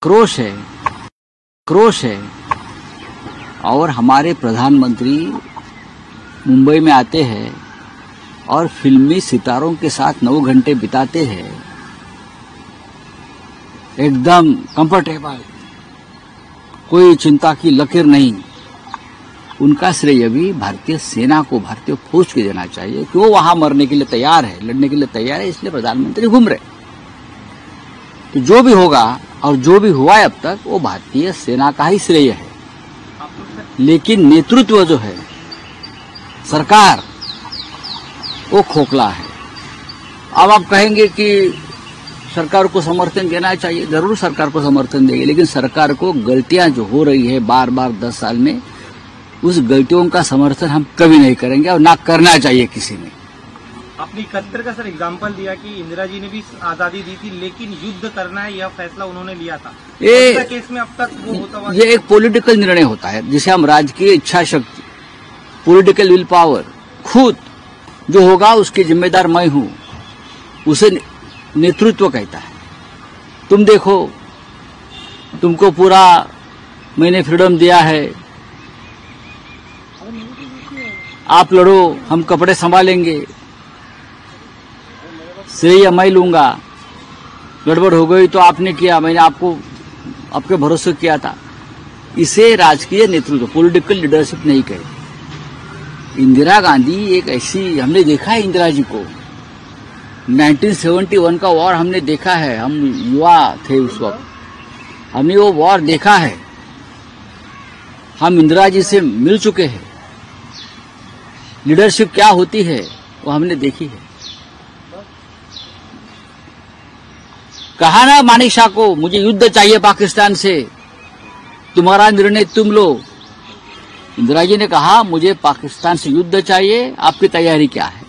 Crochet है। और हमारे प्रधानमंत्री मुंबई में आते हैं और फिल्मी सितारों के साथ 9 घंटे बिताते हैं, एकदम कंफर्टेबल, कोई चिंता की लकीर नहीं। उनका श्रेय भी भारतीय सेना को, भारतीय फौज को देना चाहिए कि वो वहां मरने के लिए तैयार है, लड़ने के लिए तैयार है, इसलिए प्रधानमंत्री घूम रहे। तो जो भी होगा और जो भी हुआ है अब तक, वो भारतीय सेना का ही श्रेय है। लेकिन नेतृत्व जो है, सरकार, वो खोखला है। अब आप कहेंगे कि सरकार को समर्थन देना चाहिए, जरूर सरकार को समर्थन देंगे, लेकिन सरकार को गलतियां जो हो रही है बार बार 10 साल में, उस गलतियों का समर्थन हम कभी नहीं करेंगे और ना करना चाहिए किसी ने। आपने 71 का सर एग्जाम्पल दिया कि इंदिरा जी ने भी आजादी दी थी, लेकिन युद्ध करना है यह फैसला उन्होंने लिया था। केस में अब तक वो होता हुआ, ये एक पॉलिटिकल निर्णय होता है जिसे हम राजकीय इच्छा शक्ति, पॉलिटिकल विल पावर, खुद जो होगा उसके जिम्मेदार मैं हूं, उसे नेतृत्व कहता है। तुम देखो, तुमको पूरा मैंने फ्रीडम दिया है, आप लड़ो, हम कपड़े संभालेंगे, श्रेय मैं लूंगा, गड़बड़ हो गई तो आपने किया, मैंने आपको आपके भरोसे किया था। इसे राजकीय नेतृत्व, पॉलिटिकल लीडरशिप नहीं कहते। इंदिरा गांधी एक ऐसी, हमने देखा है इंदिरा जी को, 1971 का वॉर हमने देखा है, हम युवा थे उस वक्त, हमने वो वॉर देखा है, हम इंदिरा जी से मिल चुके हैं। लीडरशिप क्या होती है वो हमने देखी है। कहा ना मानिक शाह को, मुझे युद्ध चाहिए पाकिस्तान से, तुम्हारा निर्णय तुम लो। इंदिरा जी ने कहा मुझे पाकिस्तान से युद्ध चाहिए, आपकी तैयारी क्या है,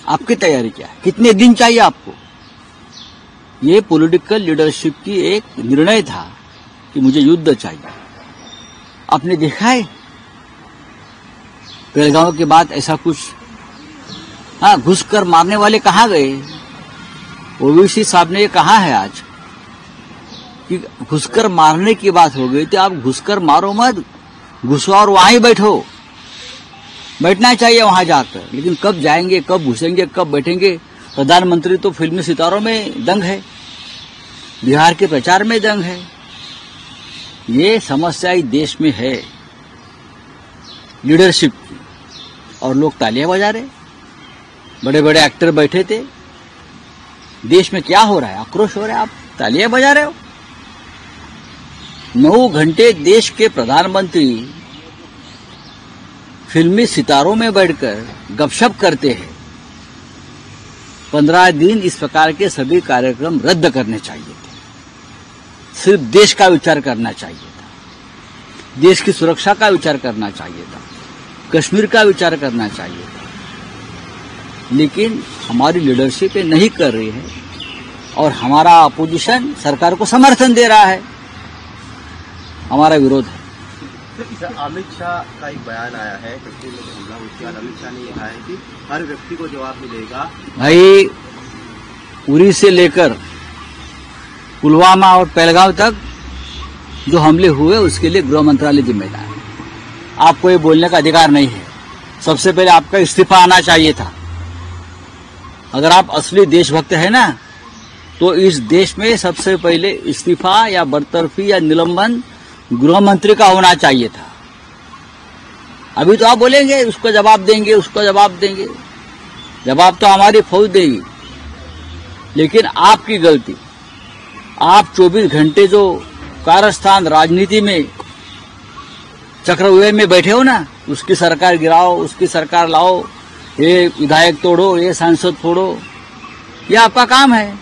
आपकी तैयारी क्या है, कितने दिन चाहिए आपको। ये पॉलिटिकल लीडरशिप की एक निर्णय था कि मुझे युद्ध चाहिए। आपने देखा है पहलगांव के बाद ऐसा कुछ, हाँ, घुसकर मारने वाले कहाँ गए। ओवैसी साहब ने ये कहा है आज कि घुसकर मारने की बात हो गई, तो आप घुसकर मारो मत, घुसो और वहां ही बैठो, बैठना चाहिए वहां जाकर। लेकिन कब जाएंगे, कब घुसेंगे, कब बैठेंगे। प्रधानमंत्री तो फिल्मी सितारों में दंग है, बिहार के प्रचार में दंग है। ये समस्या इस देश में है लीडरशिप की, और लोग तालियां बजा रहे, बड़े बड़े एक्टर बैठे थे। देश में क्या हो रहा है, आक्रोश हो रहा है, आप तालियां बजा रहे हो। 9 घंटे देश के प्रधानमंत्री फिल्मी सितारों में बैठकर गपशप करते हैं। 15 दिन इस प्रकार के सभी कार्यक्रम रद्द करने चाहिए थे। सिर्फ देश का विचार करना चाहिए था, देश की सुरक्षा का विचार करना चाहिए था, कश्मीर का विचार करना चाहिए था। लेकिन हमारी लीडरशिप ये नहीं कर रही है और हमारा अपोजिशन सरकार को समर्थन दे रहा है, हमारा विरोध है। अमित शाह का एक बयान आया है, कश्मीर में हमला, उसके बाद अमित शाह ने कहा है कि हर व्यक्ति को जवाब मिलेगा। भाई, उरी से लेकर पुलवामा और पहलगांव तक जो हमले हुए उसके लिए गृह मंत्रालय जिम्मेदार है। आपको ये बोलने का अधिकार नहीं है। सबसे पहले आपका इस्तीफा आना चाहिए था। अगर आप असली देशभक्त है ना, तो इस देश में सबसे पहले इस्तीफा या बरतरफी या निलंबन गृह मंत्री का होना चाहिए था। अभी तो आप बोलेंगे उसको जवाब देंगे, उसको जवाब देंगे, जवाब तो हमारी फौज देगी। लेकिन आपकी गलती, आप 24 घंटे जो कारस्थान राजनीति में चक्रव्यूह में बैठे हो ना, उसकी सरकार गिराओ, उसकी सरकार लाओ, ये विधायक तोड़ो, ये सांसद तोड़ो, ये आपका काम है।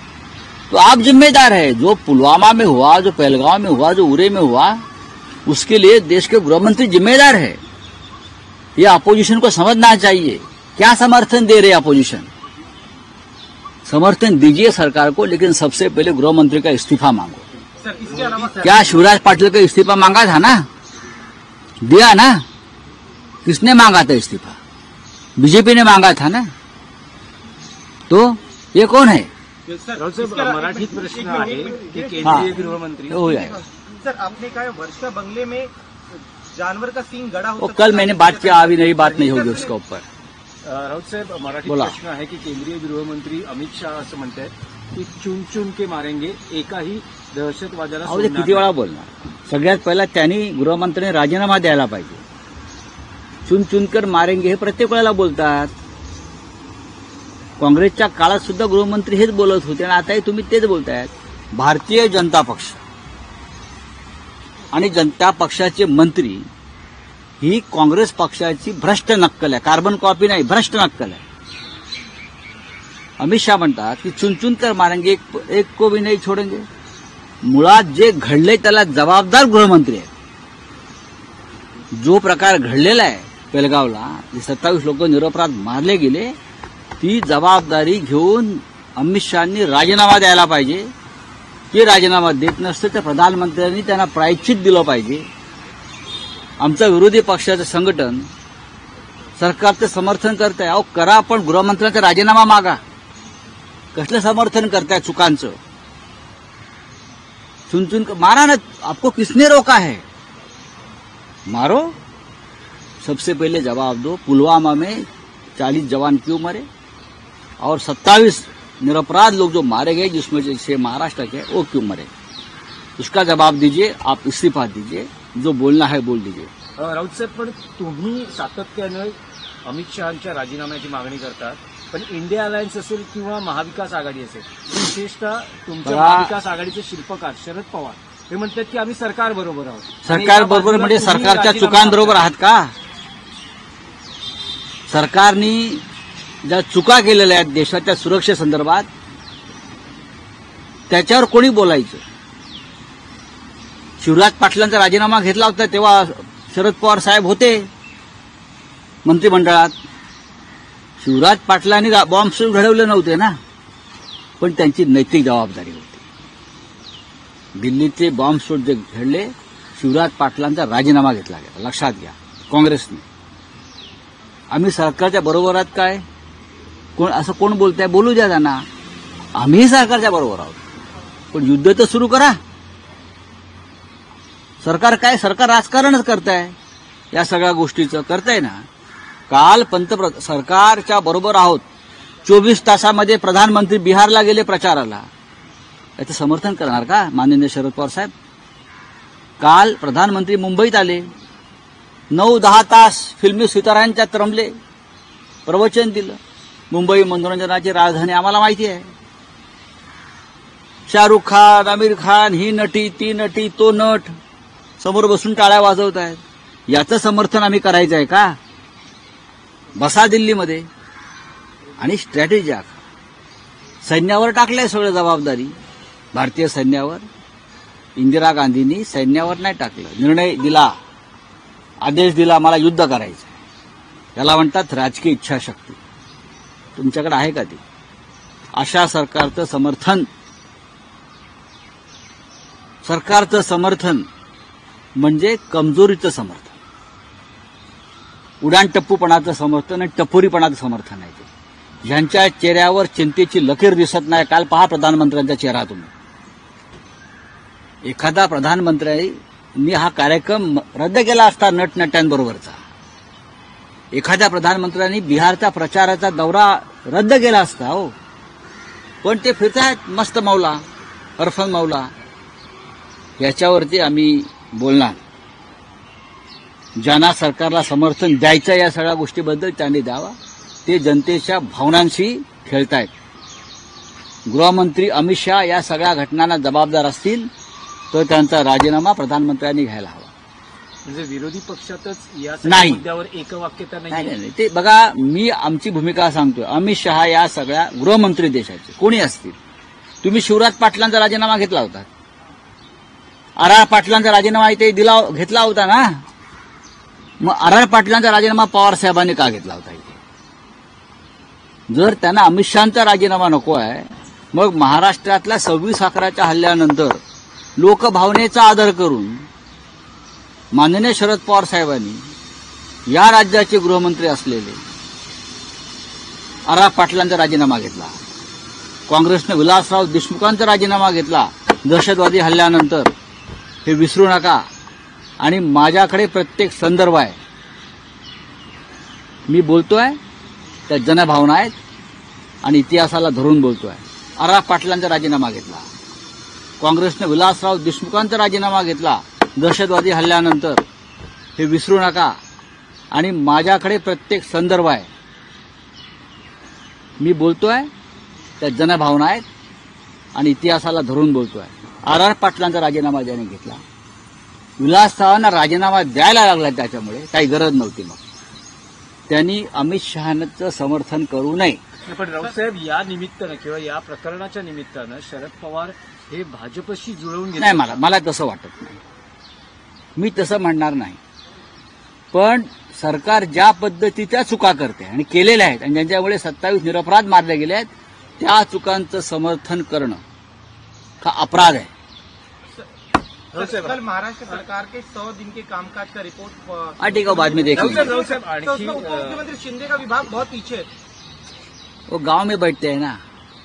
तो आप जिम्मेदार है। जो पुलवामा में हुआ, जो पहलगांव में हुआ, जो उरे में हुआ, उसके लिए देश के गृह मंत्री जिम्मेदार है। ये अपोजिशन को समझना चाहिए। क्या समर्थन दे रहे अपोजिशन? समर्थन दीजिए सरकार को, लेकिन सबसे पहले गृह मंत्री का इस्तीफा मांगो। क्या शिवराज पाटिल का इस्तीफा मांगा था ना, दिया ना? किसने मांगा था इस्तीफा? बीजेपी ने मांगा था ना। तो ये कौन है? राहुल साहेब, मराठीत प्रश्न आहे की हाँ। केंद्रीय गृहमंत्री हो जाएगा। सर आपने कहा वर्षा बंगले में जानवर का सींग गड़ा वो होता कल मैंने बात किया, अभी नई बात नहीं होगी उसके ऊपर। राहुल साहेब, मराठीत बोला। प्रश्न आहे की केंद्रीय गृहमंत्री अमित शाह असं म्हणतात की चुन चुन के मारेंगे, एकाही दहशतवाद्याला अहो ते सोडणार किती वेळा बोलणार? सगळ्यात पहिला त्यांनी गृहमंत्र्यांनी राजीनामा द्यायला पाहिजे. चुन चुनकर मारेंगे हे प्रत्येक वेळेला बोलतात. काँग्रेसच्या काळात सुद्धा गृहमंत्री हेच बोलत होते आणि आताही तुम्ही तेच बोलतायत. भारतीय जनता पक्ष आणि जनता पक्षाचे मंत्री ही काँग्रेस पक्षाची भ्रष्ट नक्कल आहे. कार्बन कॉपी नाही, भ्रष्ट नक्कल आहे. अमित शाह म्हणतात की चुन चुनकर मारेंगे, एक को भी नाही छोडेंगे. मुळात जे घडले त्याला जबाबदार गृहमंत्री आहेत. जो प्रकार घडलेला आहे पेलगावला, जे 27 लोक निरपराध मारले गेले, ती जबाबदारी घेऊन अमित शहानी राजीनामा द्यायला पाहिजे. ते राजीनामा देत नसते तर प्रधानमंत्र्यांनी त्यांना प्रायश्चित दिलं पाहिजे. आमचं विरोधी पक्षाचं संघटन सरकारचं समर्थन करत आहे. अहो करा, पण गृहमंत्र्यांचा राजीनामा मागा. कसलं समर्थन करताय चुकांचं? चुन चुन मारा ना, आपको किसने रोका है? मारो. सबसे पहले जवाब दो, पुलवामा में 40 जवान क्यों मरे और 27 निरपराध लोग जो मारे गए, जिसमें से 6 महाराष्ट्र के, वो क्यों मरे? उसका जवाब दीजिए. आप इस्तीफा दीजिए. जो बोलना है बोल दीजिए. राऊत साहेब, पण तुम्ही सातत्यानं अमित शहांच्या राजीनाम्याची मागणी करतात, पण इंडिया अलायन्स असेल किंवा महाविकास आघाडी असेल, विशेषतः तुमच्या महाविकास आघाडीचे शिल्पकार शरद पवार हे म्हणतात की आम्ही सरकार बरोबर आहोत. सरकार बरोबर म्हणजे सरकारच्या चुकांबरोबर आहात का? सरकारनी ज्या चुका केलेल्या आहेत देशाच्या सुरक्षेसंदर्भात, त्याच्यावर कोणी बोलायचं? शिवराज पाटलांचा राजीनामा घेतला होता तेव्हा शरद पवार साहेब होते मंत्रिमंडळात. शिवराज पाटलांनी बॉम्बस्फोट घडवले नव्हते ना, पण त्यांची नैतिक जबाबदारी होती. दिल्लीचे बॉम्बस्फोट जे घडले, शिवराज पाटलांचा राजीनामा घेतला गेला. लक्षात घ्या काँग्रेसने. आम्ही सरकारच्या बरोबर आहात काय? कोण असं कोण बोलताय? बोलू द्या त्यांना. आम्ही सरकारच्या बरोबर आहोत, पण युद्ध तर सुरू करा. सरकार काय, सरकार राजकारणच करताय. या सगळ्या गोष्टीचं करताय ना. काल सरकारच्या बरोबर आहोत. 24 तासामध्ये प्रधानमंत्री बिहारला गेले प्रचाराला. याचं समर्थन करणार का माननीय शरद पवार साहेब? काल प्रधानमंत्री मुंबईत आले, 9-10 तास फिल्मी सिताऱ्यांच्यात रमले, प्रवचन दिलं. मुंबई मनोरंजनाची राजधानी आम्हाला माहिती आहे. शाहरुख खान, आमिर खान, ही नटी, ती नटी, तो नट समोर बसून टाळ्या वाजवत आहेत. याचं समर्थन आम्ही करायचं आहे का? बसा दिल्लीमध्ये आणि स्ट्रॅटेजी आखा. सैन्यावर टाकलंय सगळं जबाबदारी, भारतीय सैन्यावर. इंदिरा गांधींनी सैन्यावर नाही टाकलं. निर्णय दिला, आदेश दिला, मला युद्ध करायचं. याला म्हणतात राजकीय इच्छाशक्ती. तुमच्याकडे आहे का ती? अशा सरकारचं समर्थन म्हणजे कमजोरीचं समर्थन, उडाण टप्पूपणाचं समर्थन आणि टपोरीपणाचं समर्थन आहे ते. ज्यांच्या चेहऱ्यावर चिंतेची लकीर दिसत नाही. काल पहा प्रधानमंत्र्यांचा चेहरा तुम्ही. एखादा प्रधानमंत्र्यांनी हा कार्यक्रम रद्द केला असता नटनट्यांबरोबरचा. एखाद्या प्रधानमंत्र्यांनी बिहारचा प्रचाराचा दौरा रद्द केला असता. हो, पण ते फिरतायत मस्त मौला, अरफन मौला. याच्यावरती आम्ही बोलणार. ज्यांना सरकारला समर्थन द्यायचं या सगळ्या गोष्टीबद्दल त्यांनी द्यावा. ते जनतेच्या भावनांशी खेळतायत. गृहमंत्री अमित शहा या सगळ्या घटनांना जबाबदार असतील तर त्यांचा राजीनामा प्रधानमंत्र्यांनी घ्यायला हवा. म्हणजे विरोधी पक्षातच या नाही. मुद्द्यावर एकवाक्यता नाही. नाही, ते बघा, मी आमची भूमिका सांगतोय. अमित शहा या सगळ्या गृहमंत्री देशाचे कोणी असतील. तुम्ही शिवराज पाटलांचा राजीनामा घेतला होता. आर पाटलांचा राजीनामा इथे घेतला होता ना. मग आर पाटलांचा राजीनामा पवार साहेबांनी का घेतला होता इथे? जर त्यांना अमित शहांचा राजीनामा नको आहे, मग महाराष्ट्रातल्या 26/11च्या हल्ल्यानंतर लोकभावनेचा आदर करून माननीय शरद पवार साहेबांनी या राज्याचे गृहमंत्री असलेले आर पाटलांचा राजीनामा घेतला. काँग्रेसने विलासराव देशमुखांचा राजीनामा घेतला दहशतवादी हल्ल्यानंतर, हे विसरू नका. आणि माझ्याकडे प्रत्येक संदर्भ आहे. मी बोलतोय त्या जनभावना आहेत आणि इतिहासाला धरून बोलतोय. आर पाटलांचा राजीनामा घेतला, काँग्रेसने विलासराव देशमुखांचा राजीनामा घेतला दहशतवादी हल्ल्यानंतर, हे विसरू नका. आणि माझ्याकडे प्रत्येक संदर्भ आहे. मी बोलतोय त्या जनभावना आहेत आणि इतिहासाला धरून बोलतोय. आर पाटलांचा राजीनामा ज्याने घेतला, विलासरावांना राजीनामा द्यायला लागला, त्याच्यामुळे काही गरज नव्हती. मग त्यांनी अमित शहांचं समर्थन करू नये. पण राऊतसाहेब, या निमित्तानं किंवा या प्रकरणाच्या निमित्तानं शरद पवार हे भाजपशी जुळवून घेत नाही, मला तसं वाटत नाही. मी तसं म्हणणार नाही. पण सरकार ज्या पद्धतीच्या चुका करते आणि केलेल्या आहेत आणि ज्यांच्यामुळे 27 निरपराध मारले गेले आहेत, त्या चुकांचं समर्थन करणं हा अपराध आहे. कल महाराष्ट्र सरकार के 100 दिन के कामकाज का रिपोर्ट ठीक है, बाद में देखेंगे. तो उसमें उप मुख्यमंत्री शिंदे का विभाग बहुत पीछे है. वो गांव में बैठते हैं ना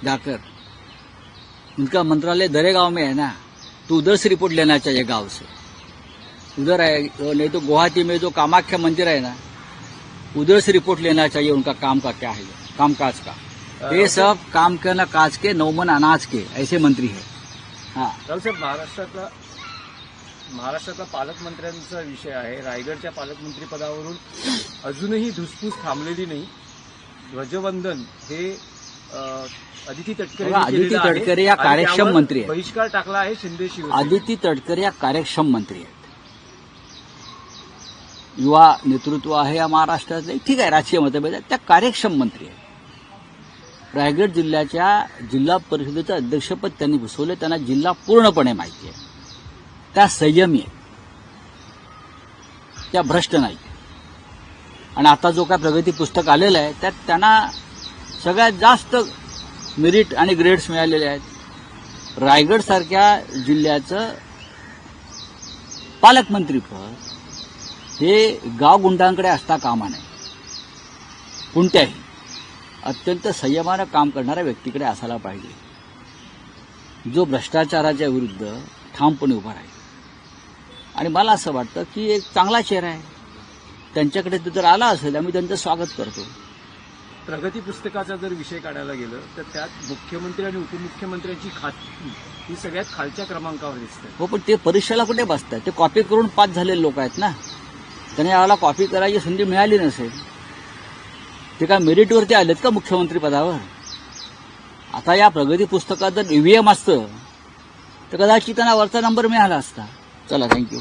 जाकर, उनका मंत्रालय दरे गांव में है ना, तो उधर से रिपोर्ट लेना चाहिए गांव से. उधर है, नहीं तो गुवाहाटी में जो कामाख्या मंदिर है ना, उधर से रिपोर्ट लेना चाहिए उनका काम का क्या है, कामकाज का. ये सब काम करना काज के, नौमन अनाज के, ऐसे मंत्री है. हाँ, राऊतसाहेब, महाराष्ट्रातला पालकमंत्र्यांचा विषय आहे. रायगडच्या पालकमंत्रीपदावरून अजूनही धुसफूस थांबलेली नाही. ध्वजवंदन हे आदिती तटकरे या कार्यक्षम मंत्री आहेत. बहिष्कार टाकला आहे शिंदे शिवसेना. आदिती तटकरे या कार्यक्षम मंत्री आहेत. युवा नेतृत्व आहे या महाराष्ट्रातले, ठीक आहे, राजकीय मतभेद आहेत, त्या कार्यक्षम मंत्री आहेत. रायगड जिल्ह्याच्या जिल्हा परिषदेचं अध्यक्षपद त्यांनी भूषवलं. त्यांना जिल्हा पूर्णपणे माहिती आहे. त्या संयमी आहेत, त्या भ्रष्ट नाही. आणि आता जो काय प्रगती पुस्तक आलेलं आहे त्यात त्यांना सगळ्यात जास्त मेरिट आणि ग्रेड्स मिळालेले आहेत. रायगड सारख्या जिल्ह्याचं पालकमंत्रीपद हे गावगुंडांकडे असता कामा नये. कोणत्याही अत्यंत संयमानं काम करणाऱ्या व्यक्तीकडे असायला पाहिजे, जो भ्रष्टाचाराच्या विरुद्ध ठामपणे उभा राहील. आणि मला असं वाटतं की एक चांगला चेहरा आहे, त्यांच्याकडे तो जर आला असेल आम्ही त्यांचं स्वागत करतो. प्रगती पुस्तकाचा जर विषय काढायला गेलं तर त्यात मुख्यमंत्री आणि उपमुख्यमंत्र्यांची खाती ही सगळ्यात खालच्या क्रमांकावर दिसते. हो, पण ते परीक्षेला कुठे बसतात? ते कॉपी करून पास झालेले लोक आहेत ना. त्यांनी याला कॉपी करायची संधी मिळाली नसेल. ते काय मेरिटवरती आलेत का मुख्यमंत्री पदावर? आता या प्रगती पुस्तकात जर ईव्हीएम असतं तर कदाचित त्यांना वरचा नंबर मिळाला असता. चला, थँक्यू.